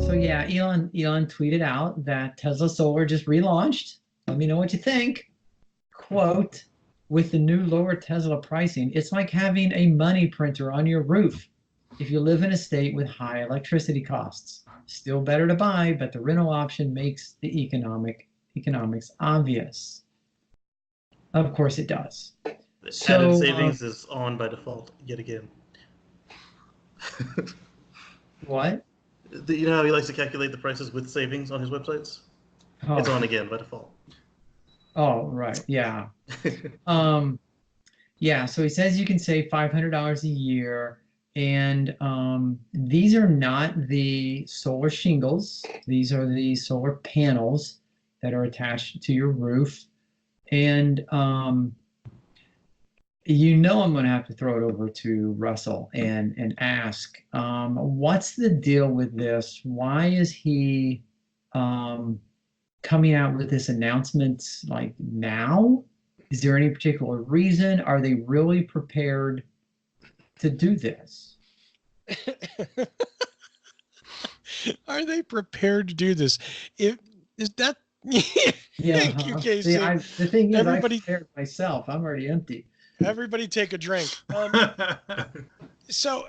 So yeah, Elon tweeted out that Tesla Solar just relaunched. Let me know what you think. Quote, with the new lower Tesla pricing, it's like having a money printer on your roof if you live in a state with high electricity costs. Still better to buy, but the rental option makes the economics obvious. Of course it does. Added So, savings is on by default yet again. what? You know how he likes to calculate the prices with savings on his websites? It's on Oh, again by default. oh, right. Yeah. Um, yeah, so he says you can save $500 a year, and these are not the solar shingles. These are the solar panels that are attached to your roof. And you know I'm going to have to throw it over to Russell and ask, what's the deal with this? Why is he um, coming out with this announcement like now? Is there any particular reason? Are they really prepared to do this? Are they prepared to do this? Is that Yeah. thank you, See, Casey. the thing is, I Everybody prepared myself. I'm already empty. everybody take a drink. So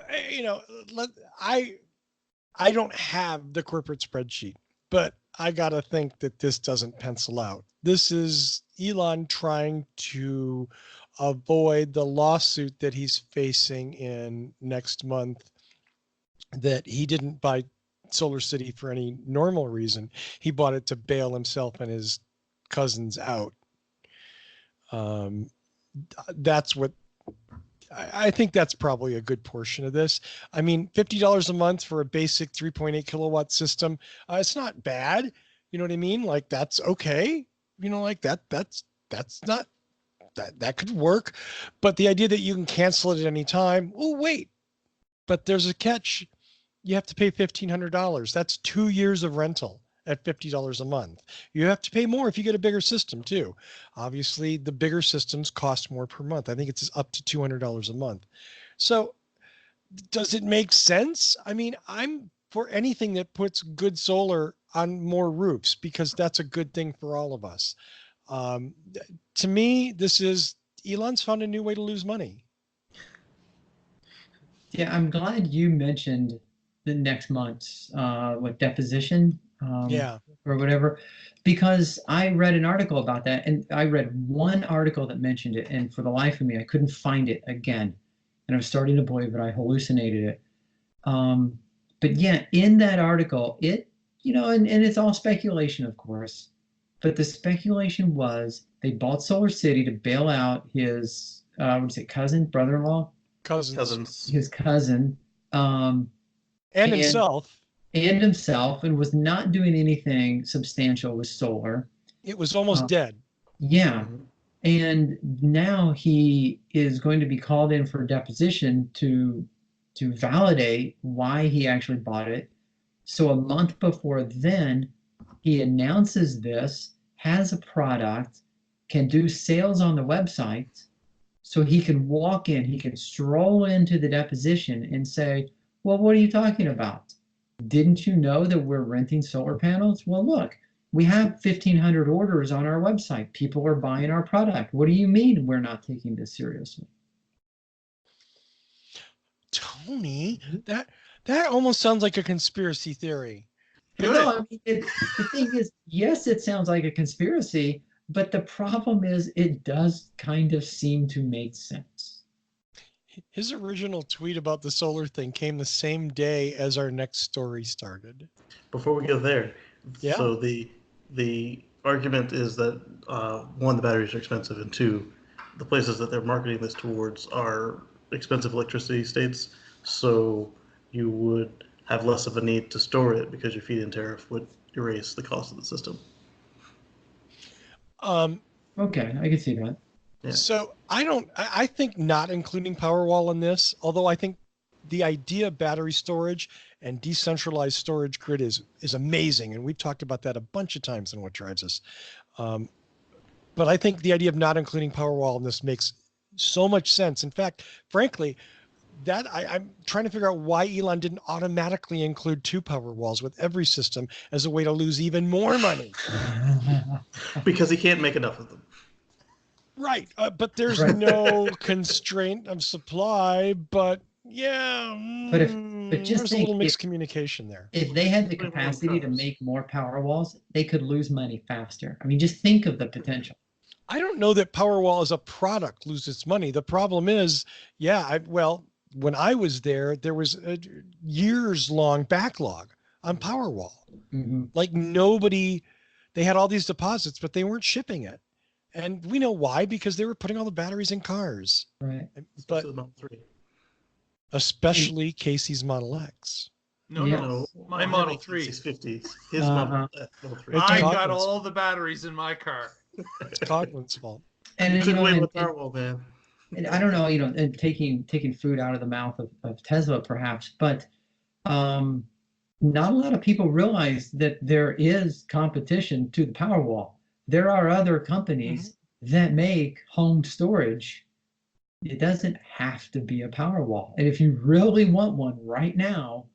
I don't have the corporate spreadsheet, but I gotta think that this doesn't pencil out. This is Elon trying to avoid the lawsuit that he's facing in next month, that he didn't buy Solar City for any normal reason. He bought it to bail himself and his cousins out. That's what I think that's probably a good portion of this. I mean, $50 a month for a basic 3.8 kilowatt system, it's not bad. You know what I mean? Like, that's okay. You know, like that's not, that could work. But the idea that you can cancel it at any time, oh, wait, but there's a catch. You have to pay $1,500. That's 2 years of rental at $50 a month. You have to pay more if you get a bigger system too. Obviously, the bigger systems cost more per month. I think it's up to $200 a month. So does it make sense? I mean, I'm for anything that puts good solar on more roofs, because that's a good thing for all of us. To me, this is Elon's found a new way to lose money. Yeah, I'm glad you mentioned the next month's what deposition Yeah. or whatever, because I read an article about that, and I read one article that mentioned it, and for the life of me, I couldn't find it again, and I was starting to believe that I hallucinated it. But yeah, in that article, and it's all speculation, of course, but the speculation was they bought Solar City to bail out his what is it, cousin, brother-in-law, Cousins. his cousin, And and himself. and was not doing anything substantial with solar. It was almost dead. Yeah. And now he is going to be called in for a deposition to validate why he actually bought it. So a month before then, he announces this, has a product, can do sales on the website. So he can walk in, he can stroll into the deposition and say, well, what are you talking about? Didn't you know that we're renting solar panels? Well, look, we have 1,500 orders on our website. People are buying our product. What do you mean we're not taking this seriously? Tony, that almost sounds like a conspiracy theory. No, I mean, the thing is, yes, it sounds like a conspiracy, but the problem is it does kind of seem to make sense. His original tweet about the solar thing came the same day as our next story started. Before we go there, Yeah. So the argument is that one, the batteries are expensive, and two, the places that they're marketing this towards are expensive electricity states. So you would have less of a need to store it because your feed-in tariff would erase the cost of the system. Okay, I can see that. Yeah. So I think not including Powerwall in this, although I think the idea of battery storage and decentralized storage grid is amazing. And we've talked about that a bunch of times in What Drives Us. But I think the idea of not including Powerwall in this makes so much sense. In fact, frankly, that I'm trying to figure out why Elon didn't automatically include 2 Powerwalls with every system as a way to lose even more money. Because he can't make enough of them. Right. But there's Right. no constraint of supply. But yeah, but just there's a think, little mixed communication there. if they had the Way more capacity to cars. make more power walls, they could lose money faster. I mean, just think of the potential. I don't know that Powerwall as a product loses money. The problem is, when I was there, there was a years-long backlog on Powerwall. Mhm. Like they had all these deposits, but they weren't shipping it. And we know why, because they were putting all the batteries in cars. Right. But Especially the Model 3. especially Casey's Model X. No, Yeah. no, No, my I Model have a 3. 650. His Uh-huh. Model 3. It's I got Coughlin's- all the batteries in my car. It's Coughlin's fault. And You you took know, away my and, Powerwall, man. and I don't know, and taking food out of the mouth of Tesla perhaps, but not a lot of people realize that there is competition to the Powerwall. There are other companies that make home storage. It doesn't have to be a Powerwall. And if you really want one right now,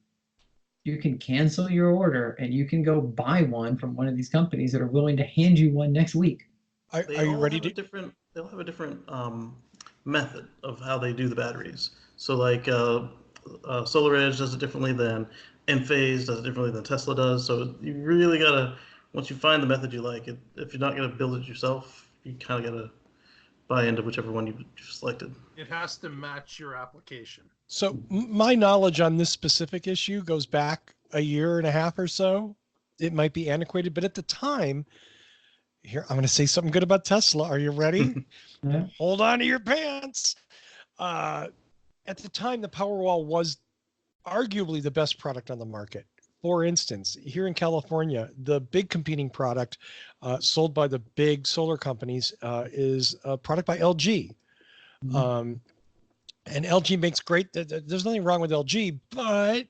you can cancel your order and you can go buy one from one of these companies that are willing to hand you one next week. Are They you all ready have a to? different. They'll have a different method of how they do the batteries. So like Solar Edge does it differently than Enphase does it differently than Tesla does. So you really gotta, once you find the method you like, if you're not gonna build it yourself, you kind of gotta buy into whichever one you've selected. It has to match your application. So my knowledge on this specific issue goes back a year and a half or so. It might be antiquated, but at the time, here, I'm going to say something good about Tesla. Are you ready? Yeah. Hold on to your pants. At the time, the Powerwall was arguably the best product on the market. For instance, here in California, the big competing product sold by the big solar companies is a product by LG. And LG makes great, there's nothing wrong with LG, but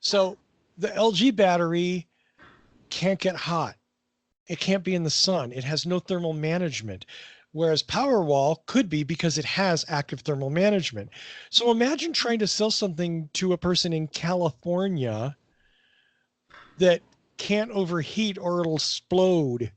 so the LG battery can't get hot. It can't be in the sun. It has no thermal management. Whereas Powerwall could be because it has active thermal management. So imagine trying to sell something to a person in California that can't overheat or it'll explode.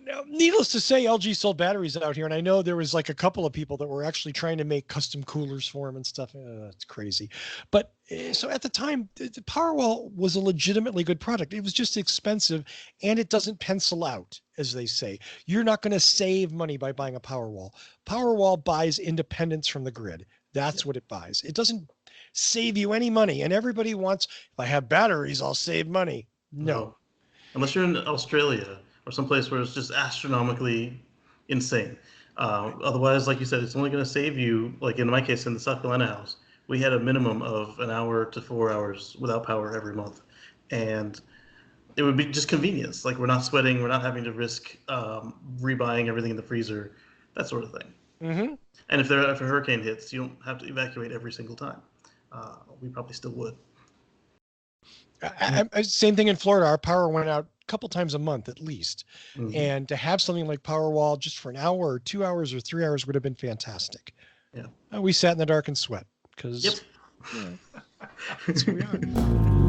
Now, needless to say, LG sold batteries out here, and I know there was like a couple of people that were actually trying to make custom coolers for them and stuff. It's crazy. But so at the time, the Powerwall was a legitimately good product. It was just expensive, and it doesn't pencil out, as they say. You're not going to save money by buying a Powerwall. Powerwall buys independence from the grid. That's what it buys. It doesn't save you any money. And everybody wants, if I have batteries, I'll save money. No. Unless you're in Australia or someplace where it's just astronomically insane. Otherwise, like you said, it's only going to save you, like in my case, in the South Carolina house, we had a minimum of an hour to 4 hours without power every month. And it would be just convenience. Like we're not sweating, we're not having to risk rebuying everything in the freezer, that sort of thing. Mm-hmm. And if a hurricane hits, you don't have to evacuate every single time. We probably still would. Same thing in Florida. Our power went out a couple times a month at least. Mhm. And to have something like Powerwall just for an hour or 2 hours or 3 hours would have been fantastic. Yeah. We sat in the dark and sweat because Yep. that's who we are.